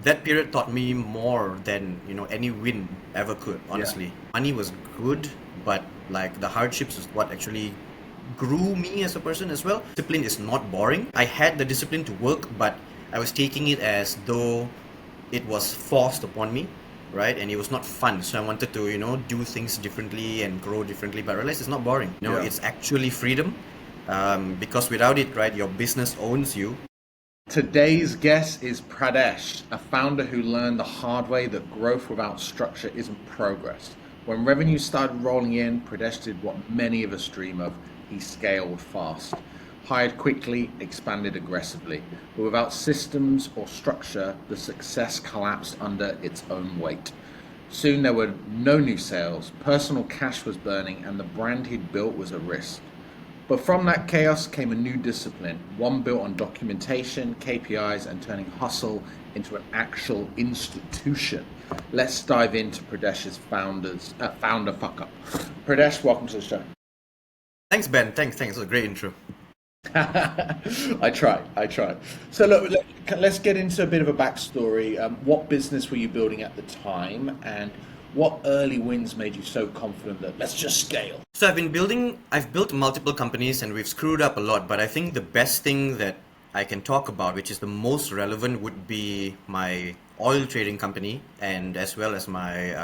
that period taught me more than any win ever could. Yeah. Honestly, money was good, but like the hardships is what actually grew me as a person as well. Discipline is not boring. I had the discipline to work, but I was taking it as though it was forced upon me, right? And it was not fun. So I wanted to, do things differently and grow differently. But I realized it's not boring. Yeah. It's actually freedom. Because without it, right, your business owns you. Today's guest is Pradesh, a founder who learned the hard way that growth without structure isn't progress. When revenue started rolling in, Pradesh did what many of us dream of. He scaled fast, hired quickly, expanded aggressively. But without systems or structure, the success collapsed under its own weight. Soon there were no new sales, personal cash was burning, and the brand he'd built was at risk. But from that chaos came a new discipline, one built on documentation, KPIs, and turning hustle into an actual institution. Let's dive into Pradesh's founder fuck up. Pradesh, welcome to the show. Thanks, Ben. Thanks. It was a great intro. I tried. So look, let's get into a bit of a backstory. What business were you building at the time, and what early wins made you so confident that let's just scale? So I've built multiple companies and we've screwed up a lot, but I think the best thing that I can talk about, which is the most relevant, would be my oil trading company and as well as my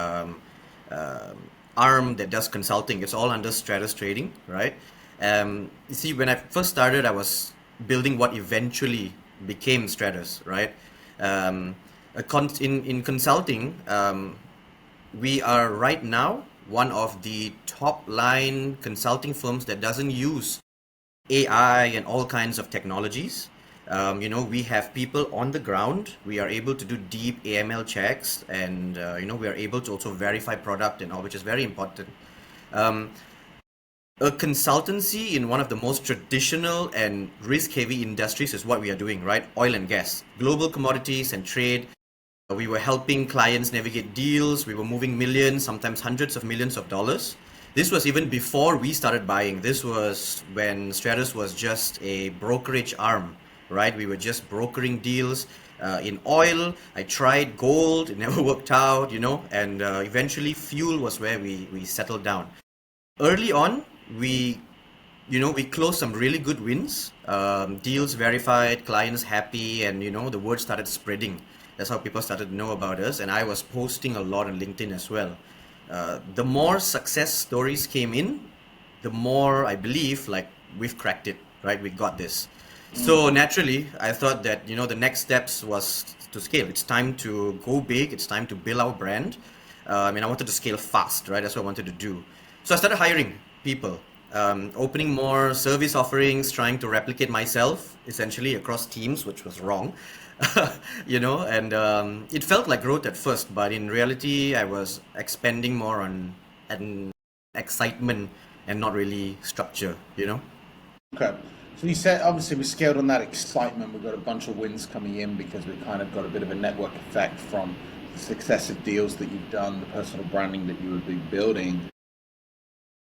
arm that does consulting. It's all under Stratos Trading, right? You see, when I first started, I was building what eventually became Stratos, right? In consulting, we are right now one of the top line consulting firms that doesn't use AI and all kinds of technologies. We have people on the ground. We are able to do deep AML checks, and we are able to also verify product and all, which is very important. A consultancy in one of the most traditional and risk-heavy industries is what we are doing, right? Oil and gas, global commodities and trade. We were helping clients navigate deals. We were moving millions, sometimes hundreds of millions of dollars. This was even before we started buying. This was when Stratus was just a brokerage arm, right? We were just brokering deals in oil. I tried gold, it never worked out, and eventually fuel was where we settled down. Early on, we closed some really good wins, deals verified, clients happy, and the word started spreading. That's how people started to know about us, and I was posting a lot on LinkedIn as well. The more success stories came in, the more I believe like we've cracked it, right? We got this. So naturally, I thought that the next steps was to scale. It's time to go big. It's time to build our brand, and I wanted to scale fast, right? That's what I wanted to do. So I started hiring people, opening more service offerings, trying to replicate myself essentially across teams, which was wrong. And it felt like growth at first, but in reality, I was expanding more on an excitement and not really structure. Okay. So you said obviously we scaled on that excitement. We've got a bunch of wins coming in because we kind of got a bit of a network effect from the successive deals that you've done, the personal branding that you would be building.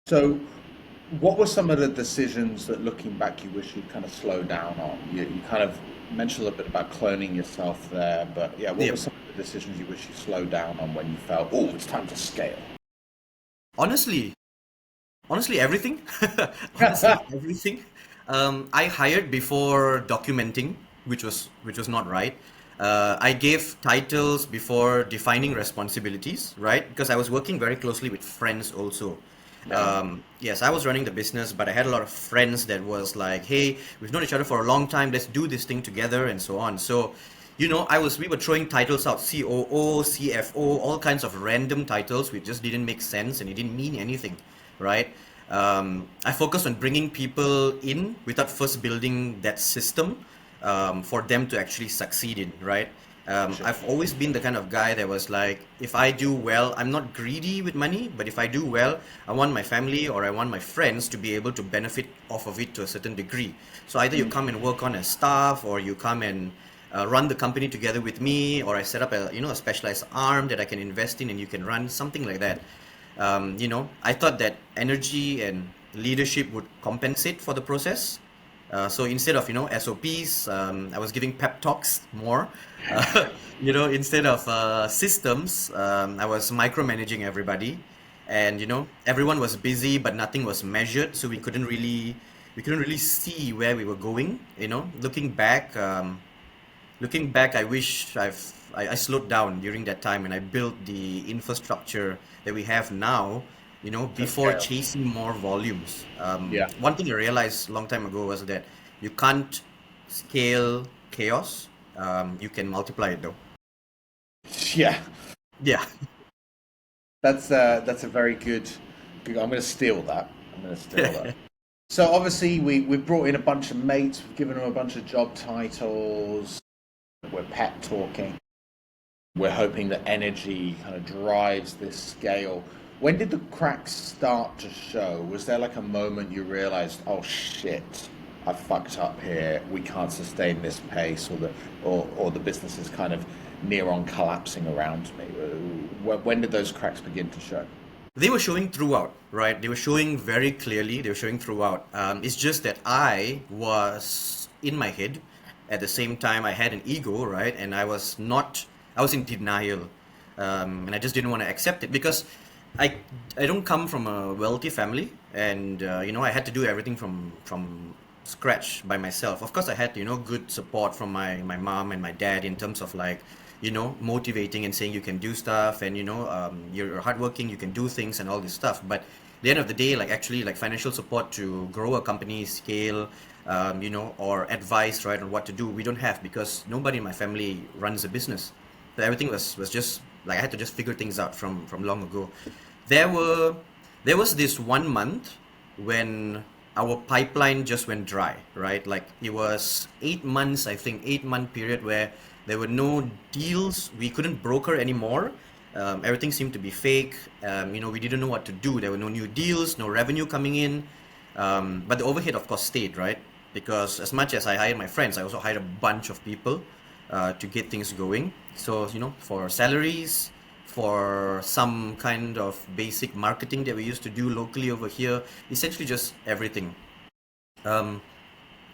So what were some of the decisions that looking back you wish you'd kind of slow down on? You kind of mentioned a little bit about cloning yourself there, but yeah, what Yeah. were some of the decisions you wish you slowed down on when you felt, oh, it's time to scale? Honestly, honestly, everything. Honestly, everything. I hired before documenting, which was not right. I gave titles before defining responsibilities, right? Because I was working very closely with friends also. Yeah. Yes, I was running the business, but I had a lot of friends that was like, "Hey, we've known each other for a long time. Let's do this thing together," and so on. So, we were throwing titles out: COO, CFO, all kinds of random titles which just didn't make sense and it didn't mean anything, right? I focused on bringing people in without first building that system for them to actually succeed in, right? Sure. I've always been the kind of guy that was like, if I do well, I'm not greedy with money, but if I do well, I want my family or I want my friends to be able to benefit off of it to a certain degree. So either you come and work on as staff, or you come and run the company together with me, or I set up a specialized arm that I can invest in and you can run something like that. I thought that energy and leadership would compensate for the process. So instead of SOPs, I was giving pep talks more. Uh, instead of systems, I was micromanaging everybody, and everyone was busy, but nothing was measured, so we couldn't really see where we were going. Looking back, I wish I slowed down during that time and I built the infrastructure that we have now, To before scale. chasing more volumes. Yeah. One thing I realized a long time ago was that you can't scale chaos. You can multiply it though. Yeah. Yeah. That's a very good. I'm going to steal that. I'm going to steal that. So obviously we brought in a bunch of mates. We've given them a bunch of job titles. We're pep talking. We're hoping that energy kind of drives this scale. When did the cracks start to show? Was there like a moment you realized, oh shit, I fucked up here. We can't sustain this pace, or the business is kind of near on collapsing around me. When did those cracks begin to show? They were showing throughout, right? They were showing very clearly. They were showing throughout. It's just that I was in my head. At the same time, I had an ego, right? And I was not. I was in denial, and I just didn't want to accept it because I I don't come from a wealthy family, and I had to do everything from scratch by myself. Of course, I had good support from my mom and my dad in terms of like motivating and saying you can do stuff, and you're hardworking, you can do things and all this stuff. But at the end of the day, like actually like financial support to grow a company, scale, or advice, right, on what to do, we don't have because nobody in my family runs a business. So everything was just like I had to just figure things out from long ago. There were there was this 1 month when our pipeline just went dry, right? Like it was 8 months, I think, 8 month period where there were no deals. We couldn't broker anymore. Everything seemed to be fake. We didn't know what to do. There were no new deals, no revenue coming in. But the overhead, of course, stayed, right? Because as much as I hired my friends, I also hired a bunch of people to get things going. So, for salaries, for some kind of basic marketing that we used to do locally over here, essentially just everything. Um,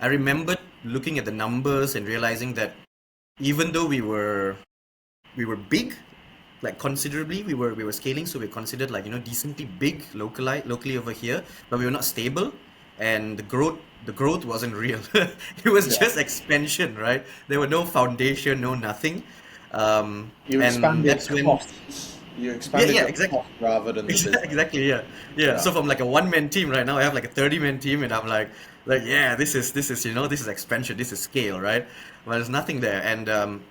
I remembered looking at the numbers and realizing that even though we were big, like considerably, we were scaling, so we're considered like decently big locally over here, but we were not stable, and the growth wasn't real. It was Yeah. just expansion, right? There were no foundation, no nothing, You and expanded that's when. costs. You Yeah, expanded yeah, the exactly. cost rather than the business. Exactly, yeah, yeah. Yeah. So from like a one-man team right now, I have like a 30-man team, and I'm like, yeah, this is expansion, this is scale, right? Well, there's nothing there, and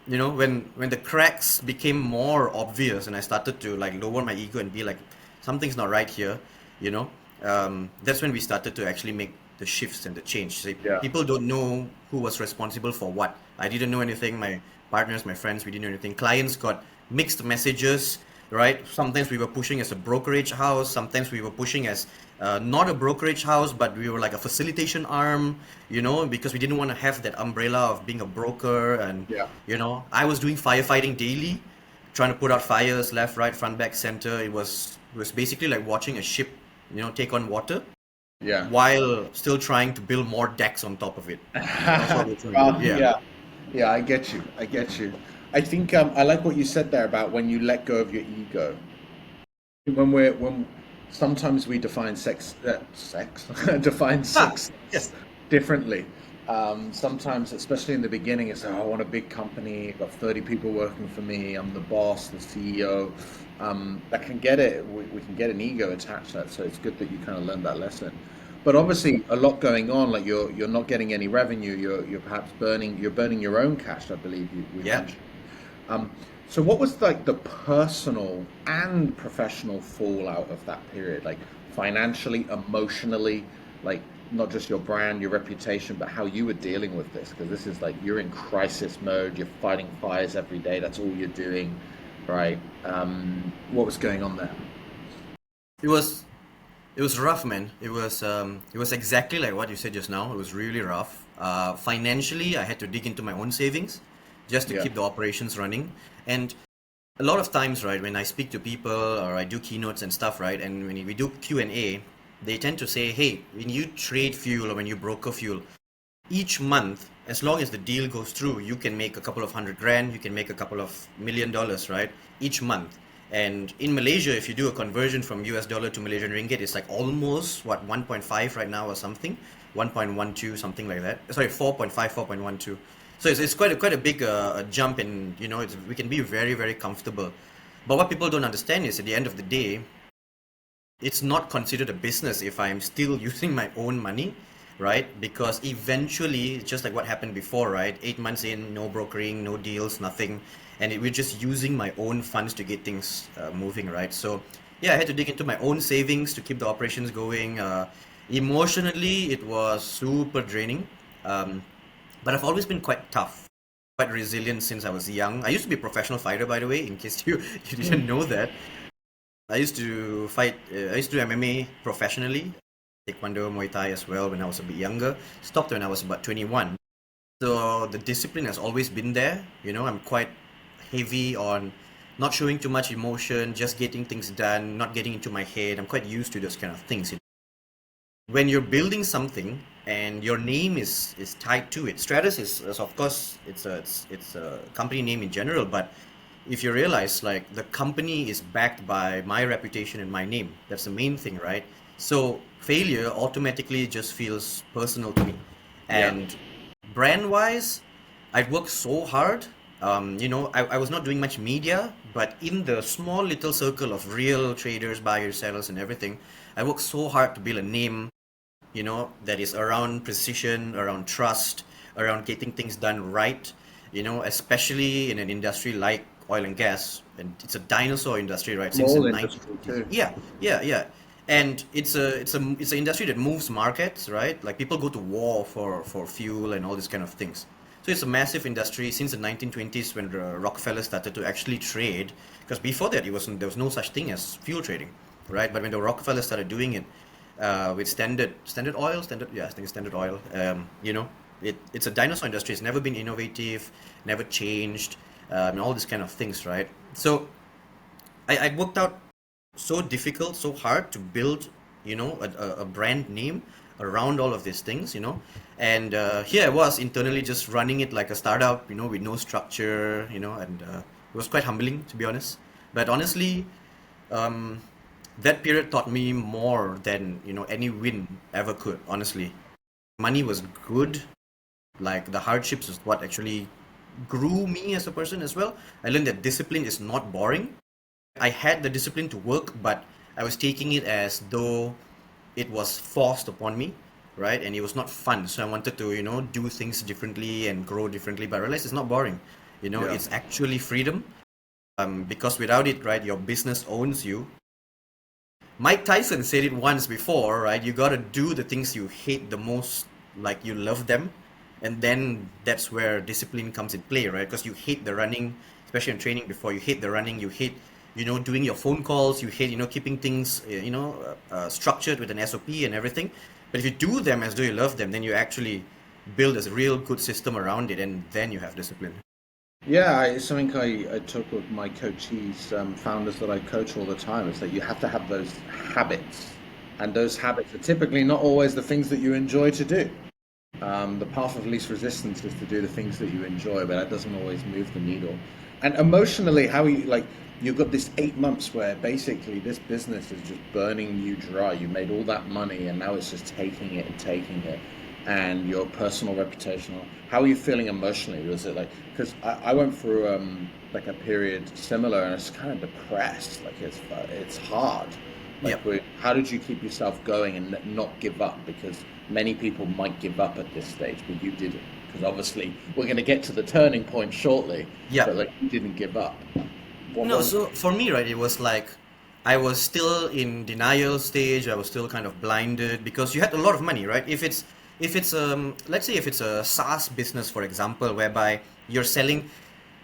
when the cracks became more obvious, and I started to like lower my ego and be like, something's not right here, you know. That's when we started to actually make the shifts and the change. So Yeah. people don't know who was responsible for what. I didn't know anything. My partners, my friends, we didn't know anything. Clients got mixed messages, right? Sometimes we were pushing as a brokerage house. Sometimes we were pushing as not a brokerage house, but we were like a facilitation arm, because we didn't want to have that umbrella of being a broker. And, Yeah. I was doing firefighting daily, trying to put out fires left, right, front, back, center. It was basically like watching a ship, take on water Yeah. while still trying to build more decks on top of it. That's what we're trying to do. Yeah. Yeah. Yeah, I get you. I get you. I think I like what you said there about when you let go of your ego. When sometimes we define sex define Ah, success yes. differently. Sometimes, especially in the beginning, it's I want a big company. I've got 30 people working for me. I'm the boss, the CEO. That can get it. We can get an ego attached to that. So it's good that you kind of learned that lesson. But obviously, a lot going on. Like you're not getting any revenue. You're perhaps burning your own cash. I believe we Yeah. mentioned. Um, so what was like the personal and professional fallout of that period? Like financially, emotionally, like not just your brand, your reputation, but how you were dealing with this? Because this is like you're in crisis mode, you're fighting fires every day, that's all you're doing, right? What was going on there? It was it was rough, man. It was exactly like what you said just now. It was really rough. Financially, I had to dig into my own savings just to Yeah. keep the operations running. And a lot of times, right, when I speak to people or I do keynotes and stuff, right, and when we do Q&A, they tend to say, hey, when you trade fuel or when you broker fuel, each month, as long as the deal goes through, you can make a couple of $100,000, you can make a couple of $1 million, right? Each month. And in Malaysia, if you do a conversion from US dollar to Malaysian ringgit, it's like almost what 1.5 right now or something, 1.12, something like that. Sorry, 4.5, 4.12. So it's quite a big jump, and we can be very, very comfortable. But what people don't understand is at the end of the day, it's not considered a business if I'm still using my own money, right? Because eventually, just like what happened before, right? 8 months in, no brokering, no deals, nothing, and we're just using my own funds to get things moving, right? So, yeah, I had to dig into my own savings to keep the operations going. Emotionally, it was super draining, um, but I've always been quite tough, quite resilient since I was young. I used to be a professional fighter, by the way, in case you didn't know that. I used to fight. I used to do MMA professionally, Taekwondo, Muay Thai as well when I was a bit younger. Stopped when I was about 21. So the discipline has always been there. I'm quite heavy on not showing too much emotion, just getting things done, not getting into my head. I'm quite used to those kind of things. When you're building something and your name is tied to it. Stratus is of course it's a company name in general, but if you realize like the company is backed by my reputation and my name, that's the main thing, right? So failure automatically just feels personal to me. Yeah. And brand wise, I'd worked so hard. I was not doing much media, but in the small little circle of real traders, buyers, sellers, and everything, I worked so hard to build a name, that is around precision, around trust, around getting things done right, especially in an industry like oil and gas. And it's a dinosaur industry, right? Since the Small industry 1920s. too. Yeah, yeah, yeah. And it's an industry that moves markets, right? Like people go to war for fuel and all these kind of things. So it's a massive industry since the 1920s when the Rockefeller started to actually trade. Because before that, there was no such thing as fuel trading, right? But when the Rockefeller started doing it, with Standard Oil, I think it's Standard Oil. It's a dinosaur industry. It's never been innovative, never changed, and all these kind of things, right? So I worked out so difficult, so hard to build, a brand name around all of these things, and here I was internally just running it like a startup, with no structure, and it was quite humbling to be honest. But honestly, um, that period taught me more than any win ever could. Honestly, money was good. Like the hardships is what actually grew me as a person as well. I learned that discipline is not boring. I had the discipline to work, but I was taking it as though it was forced upon me, right? And it was not fun. So I wanted to, do things differently and grow differently. But I realized it's not boring. Yeah. It's actually freedom. Because without it, right, your business owns you. Mike Tyson said it once before, right? You gotta do the things you hate the most, like you love them, and then that's where discipline comes in play, right? Because you hate the running, especially in training. Before you hate the running, you hate, doing your phone calls. You hate, keeping things, structured with an SOP and everything. But if you do them as though you love them, then you actually build a real good system around it, and then you have discipline. Yeah, it's something I took with my coachees, founders that I coach all the time, is that you have to have those habits. And those habits are typically not always the things that you enjoy to do. The path of least resistance is to do the things that you enjoy, but that doesn't always move the needle. And emotionally, how you like you've got this 8 months where basically this business is just burning you dry. You made all that money, and now it's just taking it and taking it. And your personal reputation. How are you feeling emotionally? Was it like because I went through like a period similar, and it's kind of depressed. Like it's hard. Like, Yep. how did you keep yourself going and not give up? Because many people might give up at this stage, but you didn't. Because obviously, we're going to get to the turning point shortly. But Yep. like, you didn't give up. No, What? so for me, right, it was like I was still in denial stage. I was still kind of blinded because you had a lot of money, right? If it's let's say if it's a SaaS business, for example, whereby you're selling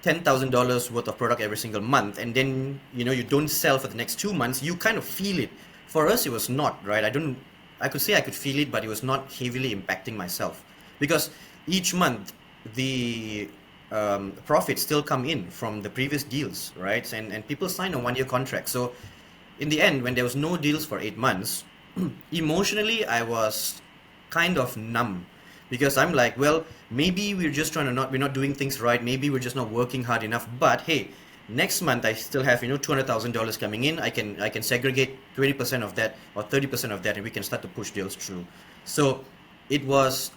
$10,000 worth of product every single month, and then you don't sell for the next 2 months, you kind of feel it. For us, it was not, right. I could say I could feel it, but it was not heavily impacting myself because each month the profits still come in from the previous deals, right? And people sign a 1 year contract. So in the end, when there was no deals for 8 months, emotionally I was kind of numb because I'm like, well, maybe we're just trying to not, we're not doing things right. Maybe we're just not working hard enough. But hey, next month I still have, $200,000 coming in. I can segregate 20% of that or 30% of that, and we can start to push deals through. So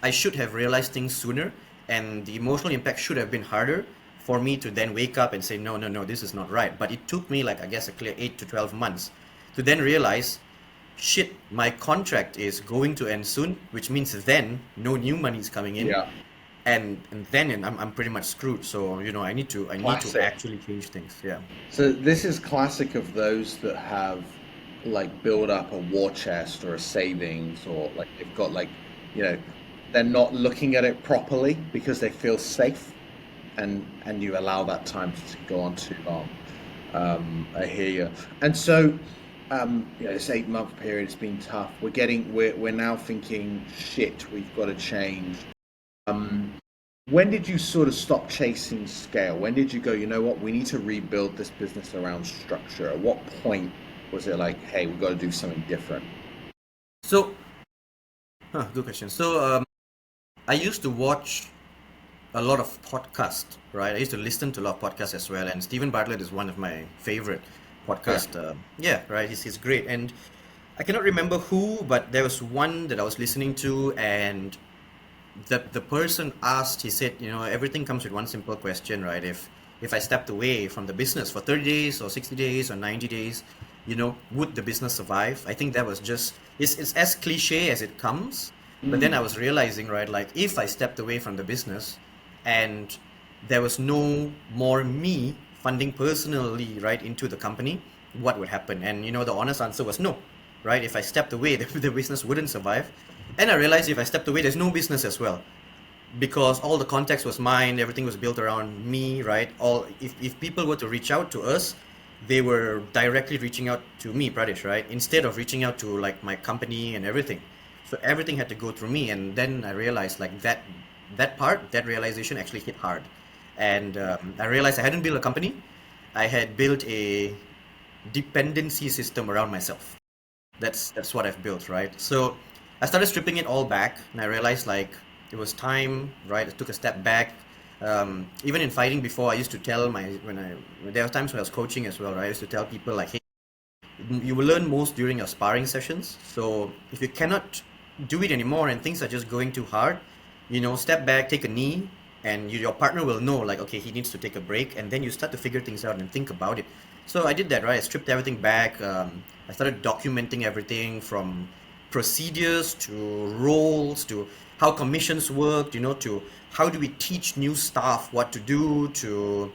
I should have realized things sooner, and the emotional impact should have been harder for me to then wake up and say, no, no, no, this is not right. But it took me, like, I guess, a clear 8 to 12 months to then realize, shit, my contract is going to end soon, which means then no new money is coming in, Yeah. and then I'm pretty much screwed. So I need to Classic. actually change things. Yeah. So this is classic of those that have like build up a war chest or a savings, or like they've got like, you know, they're not looking at it properly because they feel safe, and you allow that time to go on too long. I hear you. And so, this 8 month period has been tough. We're now thinking, shit, we've got to change. Um, when did you sort of stop chasing scale? When did you go, you know what, we need to rebuild this business around structure? At what point was it like, hey, we've got to do something different? So, good question. So, I used to watch a lot of podcasts, right? I used to listen to a lot of podcasts as well, and Stephen Bartlett is one of my favorite Yeah. podcast. Yeah, right. He's great, and I cannot remember who, but there was one that I was listening to, and the person asked. He said, everything comes with one simple question, right? If I stepped away from the business for 30 days or 60 days or 90 days, would the business survive? I think that was just it's as cliche as it comes. But then I Mm. was realizing, right, like if I stepped away from the business and there was no more me funding personally, right, into the company, what would happen? And the honest answer was no, right? If I stepped away, the business wouldn't survive. And I realized if I stepped away, there's no business as well, because all the context was mine, everything was built around me, right? All if people were to reach out to us, they were directly reaching out to me, Pradesh, right? Instead of reaching out to like my company and everything. So everything had to go through me, and then I realized like that realization actually hit hard, and I realized I hadn't built a company, I had built a dependency system around myself. That's what I've built, right? So I started stripping it all back, and I realized like it was time, right? I took a step back. Even in fighting before, I used to tell when there were times when I was coaching as well, right? I used to tell people like, hey, you will learn most during your sparring sessions. So if you cannot do it anymore and things are just going too hard, step back, take a knee, and your partner will know like, okay, he needs to take a break, and then you start to figure things out and think about it. So I did that, right? I stripped everything back. I started documenting everything from procedures to roles to how commissions worked, to how do we teach new staff what to do, to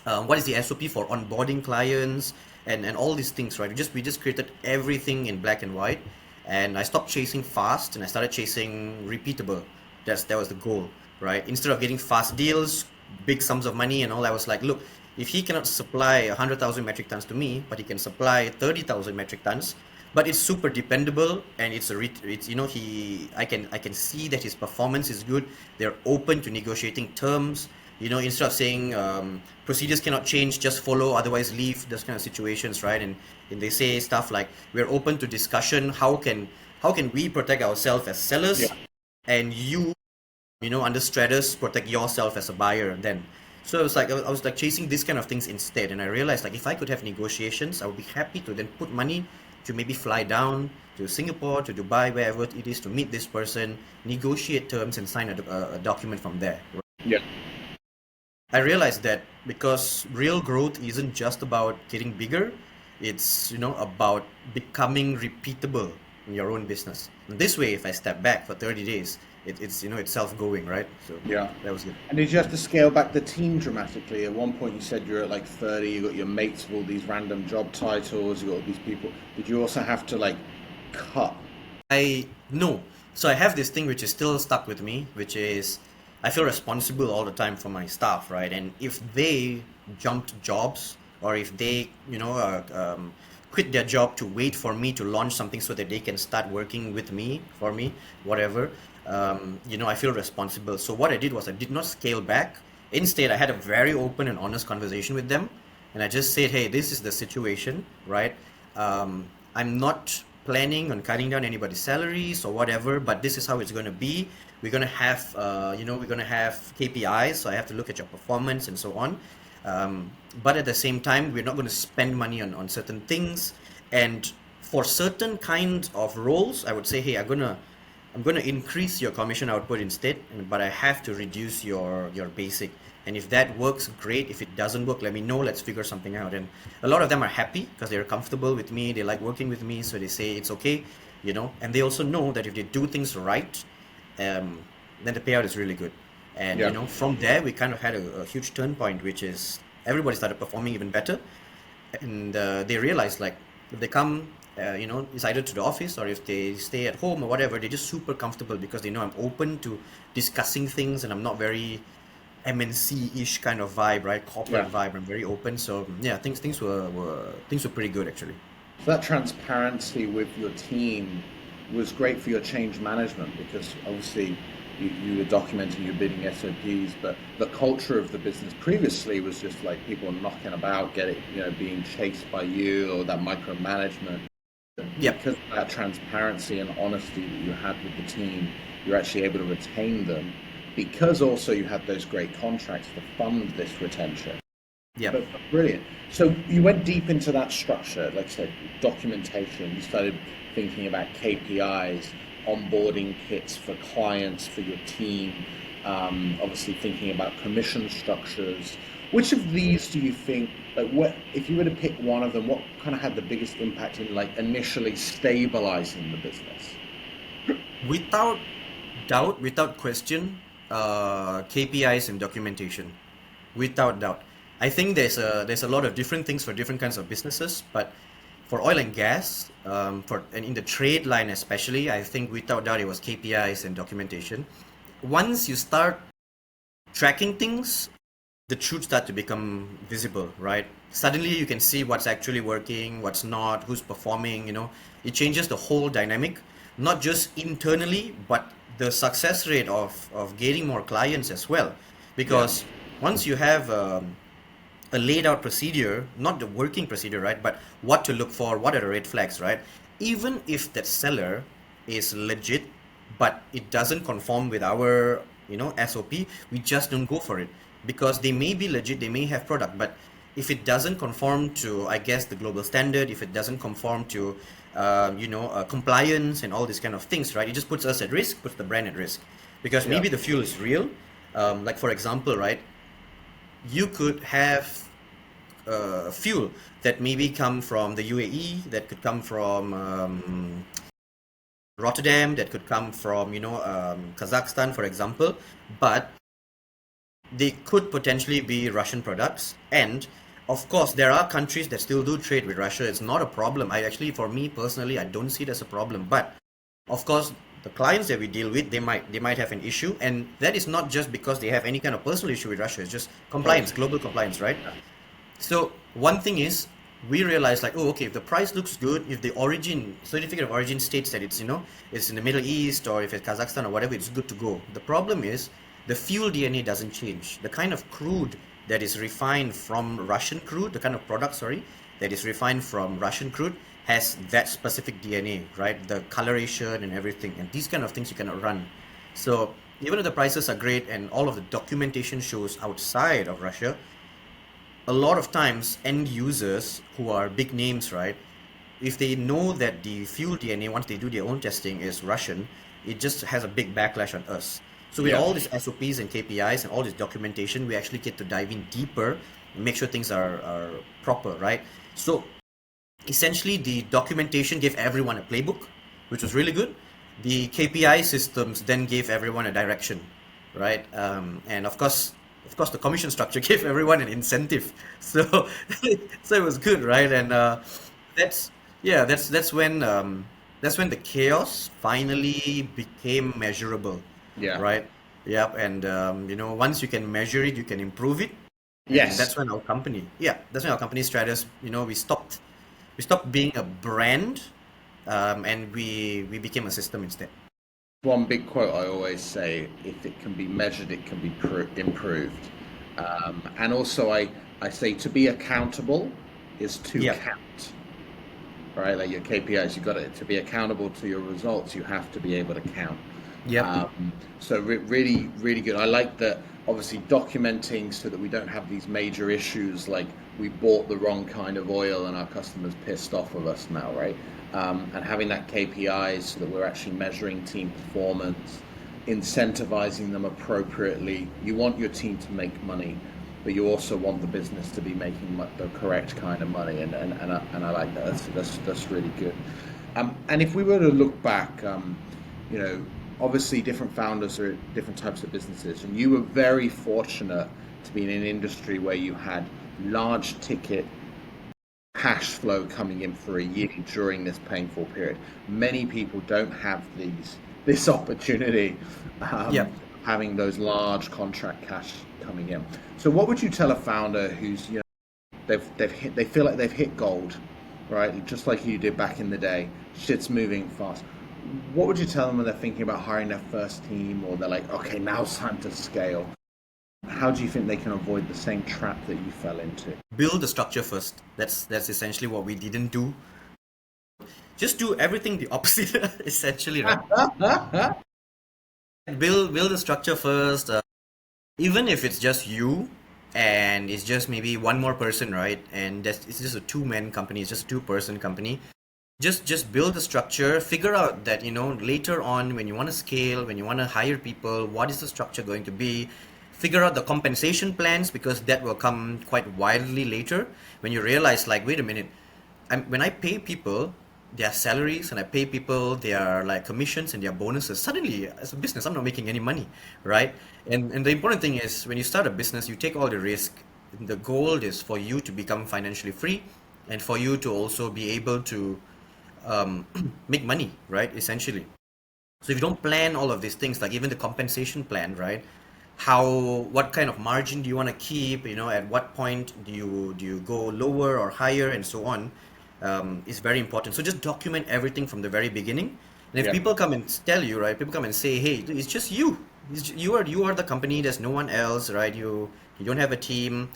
what is the SOP for onboarding clients, and all these things, right? We just created everything in black and white, and I stopped chasing fast and I started chasing repeatable. That was the goal, right? Instead of getting fast deals, big sums of money and all, I was like, look, if he cannot supply 100,000 metric tons to me, but he can supply 30,000 metric tons, but it's super dependable, and it's he I can see that his performance is good. They're open to negotiating terms, instead of saying procedures cannot change, just follow, otherwise leave, those kind of situations, right? And they say stuff like, we're open to discussion. How can we protect ourselves as Yeah. sellers, and under Stratus, protect yourself as a buyer then. So I was like chasing these kind of things instead, and I realized like if I could have negotiations, I would be happy to then put money to maybe fly down to Singapore, to Dubai, wherever it is, to meet this person, negotiate terms, and sign a document from there. Yeah. I realized that because real growth isn't just about getting bigger, it's about becoming repeatable in your own business. And this way, if I step back for 30 days, it's self-going, right? So Yeah. that was it. And did you have to scale back the team dramatically? At one point, you said you're at like 30, you got your mates with all these random job titles, you got all these people. Did you also have to like cut? I no. So I have this thing which is still stuck with me, which is I feel responsible all the time for my staff, right? And if they jumped jobs, or if they, quit their job to wait for me to launch something so that they can start working with me, for me, whatever, I feel responsible. So what I did was I did not scale back. Instead, I had a very open and honest conversation with them, and I just said, hey, this is the situation, right? I'm not planning on cutting down anybody's salaries or whatever, but this is how it's going to be. We're going to have, we're going to have KPIs, so I have to look at your performance and so on. But at the same time, we're not going to spend money on certain things. And for certain kinds of roles, I would say, hey, I'm gonna increase your commission output instead, but I have to reduce your basic. And if that works, great. If it doesn't work, let me know. Let's figure something out. And a lot of them are happy because they're comfortable with me. They like working with me, so they say it's okay. And they also know that if they do things right, um, then the payout is really good. And Yeah. from there, we kind of had a huge turn point, which is everybody started performing even better, and they realize like if they come it's either to the office or if they stay at home or whatever, they're just super comfortable because they know I'm open to discussing things and I'm not very MNC-ish kind of vibe, right? Corporate Yeah. vibe. I'm very open, so yeah, things were pretty good actually. So that transparency with your team was great for your change management because obviously you were documenting your bidding SOPs, but the culture of the business previously was just like people knocking about, being chased by you or that micromanagement. Yep. Because of that transparency and honesty that you had with the team, you're actually able to retain them because also you had those great contracts to fund this retention. Yep. But brilliant. So you went deep into that structure, like I said, documentation. You started thinking about KPIs, onboarding kits for clients, for your team, obviously thinking about commission structures. Which of these do you think, like what, if you were to pick one of them, what kind of had the biggest impact in like initially stabilizing the business? Without doubt, without question, KPIs and documentation, without doubt. I think there's a lot of different things for different kinds of businesses, but for oil and gas, and in the trade line especially, I think without doubt it was KPIs and documentation. Once you start tracking things, the truth start to become visible, right? Suddenly you can see what's actually working, what's not, who's performing. It changes the whole dynamic, not just internally, but the success rate of gaining more clients as well. Yeah. Because once you have a laid out procedure, not the working procedure, right? But what to look for, what are the red flags, right? Even if that seller is legit, but it doesn't conform with our, SOP, we just don't go for it because they may be legit, they may have product, but if it doesn't conform to, I guess, the global standard, if it doesn't conform to, compliance and all these kind of things, right? It just puts us at risk, puts the brand at risk, because Yeah. maybe the fuel is real. Like for example, right? You could have fuel that maybe come from the UAE, that could come from Rotterdam, that could come from Kazakhstan, for example, but they could potentially be Russian products. And of course, there are countries that still do trade with Russia. It's not a problem. For me personally, I don't see it as a problem. But of course, the clients that we deal with, they might have an issue, and that is not just because they have any kind of personal issue with Russia. It's just compliance, Totally. global compliance, right? So one thing is, we realize like, oh, okay, if the price looks good, if the origin certificate of origin states that it's in the Middle East, or if it's Kazakhstan or whatever, it's good to go. The problem is the fuel DNA doesn't change. The kind of crude that is refined from Russian crude, the kind of product, sorry, that is refined from Russian crude has that specific DNA, right? The coloration and everything, and these kind of things you cannot run. So even if the prices are great and all of the documentation shows outside of Russia, a lot of times end users who are big names, right? If they know that the fuel DNA, once they do their own testing, is Russian, it just has a big backlash on us. So with Yeah. all these SOPs and KPIs and all this documentation, we actually get to dive in deeper and make sure things are proper, right? So essentially the documentation gave everyone a playbook, which was really good. The KPI systems then gave everyone a direction, right? And of course, the commission structure gave everyone an incentive. So, so it was good, right? And that's yeah, that's when the chaos finally became measurable, Yeah. right? Yep. And once you can measure it, you can improve it, and Yes. that's when our company Stratus, we stopped being a brand, and we became a system instead. One big quote I always say: if it can be measured, it can be improved. And also, I say to be accountable is to Yeah, count. right? Like your KPIs, you got to be accountable to your results. You have to be able to count. Yep. So really, really good. I like that. Obviously, documenting so that we don't have these major issues like we bought the wrong kind of oil and our customers pissed off with us now, right? And having that KPIs so that we're actually measuring team performance, incentivizing them appropriately. You want your team to make money, but you also want the business to be making the correct kind of money, and I like that. That's really good. And if we were to look back, you know, obviously different founders are at different types of businesses, and you were very fortunate to be in an industry where you had large ticket cash flow coming in for a year during this painful period. Many people don't have this opportunity, Yep. having those large contract cash coming in. So, what would you tell a founder who's, you know, they feel like they've hit gold, right? Just like you did back in the day. Shit's moving fast. What would you tell them when they're thinking about hiring their first team, or they're like, okay, now it's time to scale? How do you think they can avoid the same trap that you fell into? Build the structure first. That's essentially what we didn't do. Just do everything the opposite, essentially, right? Build the structure first. Even if it's just you and it's just maybe one more person, right? And it's just a two-man company, it's just a two-person company. Just build the structure, figure out that, later on when you want to scale, when you want to hire people, what is the structure going to be? Figure out the compensation plans, because that will come quite wildly later when you realize, like, wait a minute, when I pay people their salaries and I pay people their like commissions and their bonuses, suddenly as a business I'm not making any money, right? And the important thing is, when you start a business, you take all the risk. The goal is for you to become financially free and for you to also be able to um, make money, right? Essentially. So if you don't plan all of these things, like even the compensation plan, right? What kind of margin do you want to keep? At what point do you go lower or higher, and so on, is very important. So just document everything from the very beginning. And if Yeah. people come and tell you, right? People come and say, "Hey, it's just you. You are the company. There's no one else, right? You don't have a team.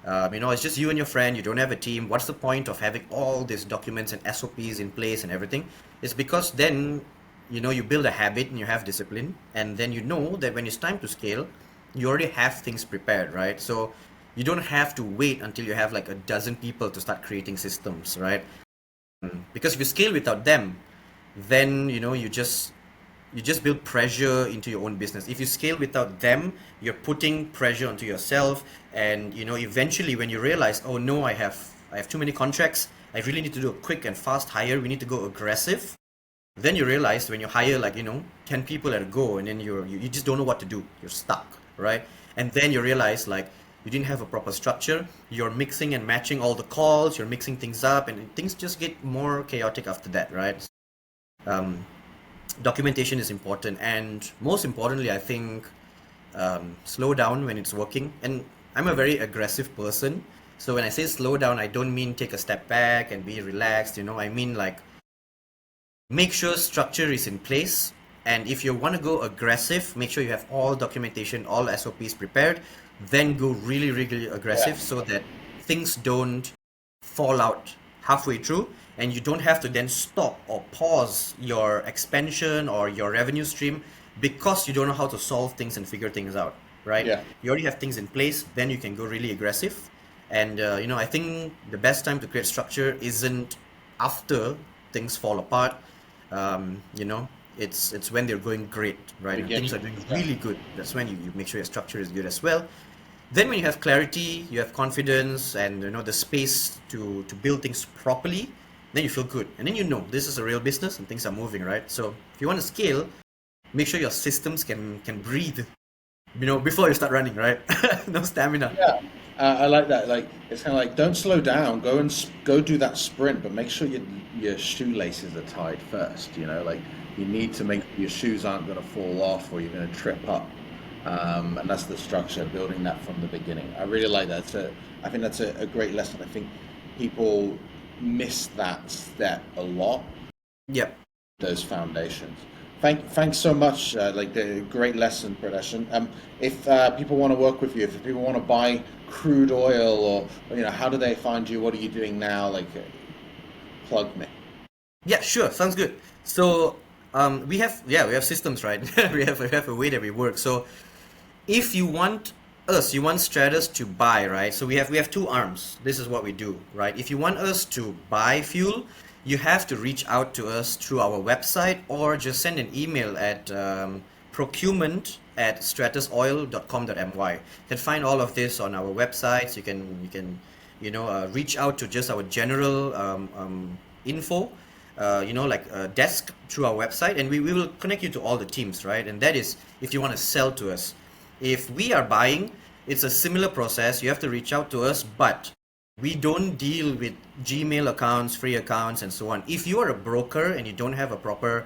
It's just you and your friend. You don't have a team. What's the point of having all these documents and SOPs in place and everything?" It's because then, you build a habit and you have discipline, and then you know that when it's time to scale, you already have things prepared, right? So you don't have to wait until you have like a dozen people to start creating systems, right? Because if you scale without them, then you just build pressure into your own business. If you scale without them, you're putting pressure onto yourself, and eventually when you realize, oh no, I have too many contracts, I really need to do a quick and fast hire, we need to go aggressive. Then you realize when you hire, like, 10 people at a go, and then you just don't know what to do, you're stuck, right? And then you realize, like, you didn't have a proper structure, you're mixing and matching all the calls, you're mixing things up, and things just get more chaotic after that, right? um, Documentation is important, and most importantly, I think, slow down when it's working. And I'm a very aggressive person, so when I say slow down, I don't mean take a step back and be relaxed. I mean, like, make sure structure is in place. And if you want to go aggressive, make sure you have all documentation, all SOPs prepared. Then go really, really Yeah. aggressive, so that things don't fall out halfway through, and you don't have to then stop or pause your expansion or your revenue stream because you don't know how to solve things and figure things out, right? Yeah. You already have things in place, then you can go really aggressive. And I think the best time to create structure isn't after things fall apart. um, you know it's when they're going great, right? And things Beginning. are doing Yeah. really good. That's when you make sure your structure is good as well. Then when you have clarity, you have confidence, and the space to build things properly, then you feel good, and then this is a real business and things are moving, right? So if you want to scale, make sure your systems can breathe, before you start running, right? No stamina. Yeah, I like that. Like it's kind of like don't slow down. Go and go do that sprint, but make sure your shoelaces are tied first. Like you need to make sure your shoes aren't going to fall off or you're going to trip up. And that's the structure, building that from the beginning. I really like that. I think that's a great lesson. I think people miss that step a lot, Yep. those foundations. Thanks so much. Like the great lesson, Pradesh. And if people want to work with you, if people want to buy crude oil, or how do they find you? What are you doing now? Like, plug me. Yeah, sure. Sounds good. So we have systems, right? We have a way that we work. So if you want Stratus to buy, right? So we have two arms. This is what we do, right? If you want us to buy fuel, you have to reach out to us through our website or just send an email at procurement@stratusoil.com.my. You can find all of this on our websites. You can reach out to just our general info, like a desk through our website, and we will connect you to all the teams, right? And that is if you want to sell to us. If we are buying, it's a similar process. You have to reach out to us, but we don't deal with Gmail accounts, free accounts, and so on. If you are a broker and you don't have a proper,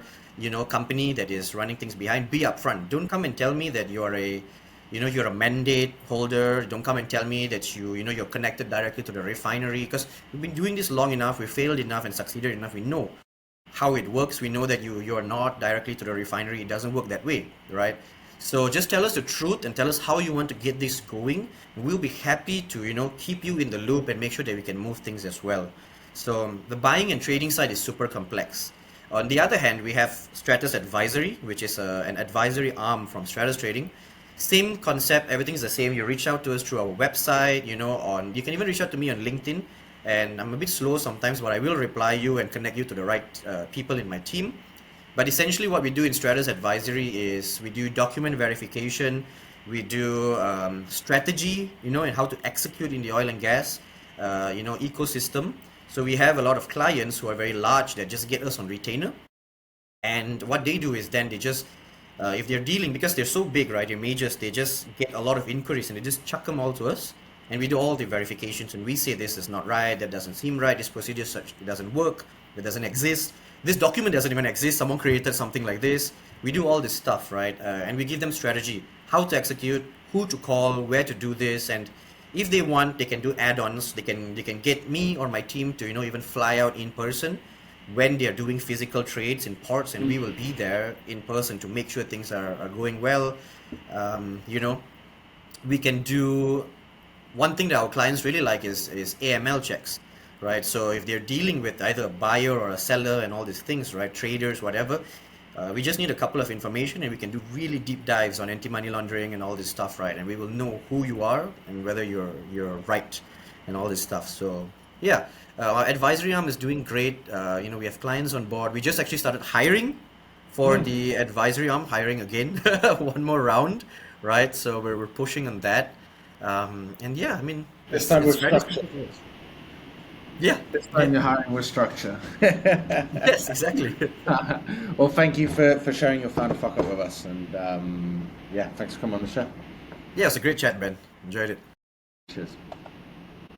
company that is running things behind, be upfront. Don't come and tell me that you're a mandate holder. Don't come and tell me that you're connected directly to the refinery, because we've been doing this long enough, we failed enough and succeeded enough. We know how it works. We know that you are not directly to the refinery. It doesn't work that way, right? So just tell us the truth and tell us how you want to get this going. We'll be happy to keep you in the loop and make sure that we can move things as well. So the buying and trading side is super complex. On the other hand, we have Stratus Advisory, which is an advisory arm from Stratos Trading. Same concept, everything's the same. You reach out to us through our website, you can even reach out to me on LinkedIn. And I'm a bit slow sometimes, but I will reply you and connect you to the right people in my team. But essentially, what we do in Stratus Advisory is we do document verification, we do strategy, and how to execute in the oil and gas, ecosystem. So we have a lot of clients who are very large that just get us on retainer. And what they do is then they just, if they're dealing, because they're so big, right, they're majors, they just get a lot of inquiries and they just chuck them all to us. And we do all the verifications and we say this is not right, that doesn't seem right, this procedure such it doesn't work, it doesn't exist, this document doesn't even exist, someone created something like this. We do all this stuff, right? And we give them strategy, how to execute, who to call, where to do this, and if they want, they can do add-ons. They can get me or my team to even fly out in person when they are doing physical trades in ports, and we will be there in person to make sure things are going well. You know, we can do one thing that our clients really like is AML checks, right? So if they're dealing with either a buyer or a seller and all these things, right, traders, whatever, we just need a couple of information and we can do really deep dives on anti-money laundering and all this stuff, right? And we will know who you are and whether you're right and all this stuff. So yeah, our advisory arm is doing great. We have clients on board. We just actually started hiring for the advisory arm, hiring again, one more round, right? So we're pushing on that. And yeah, I mean, This it's time with it's very structure. yeah, This yeah, time you're hiring with structure. yes, exactly. Well, thank you for sharing your founder fuck up with us. And yeah, thanks for coming on the show. Yeah, it's a great chat, Ben. Enjoyed it. Cheers.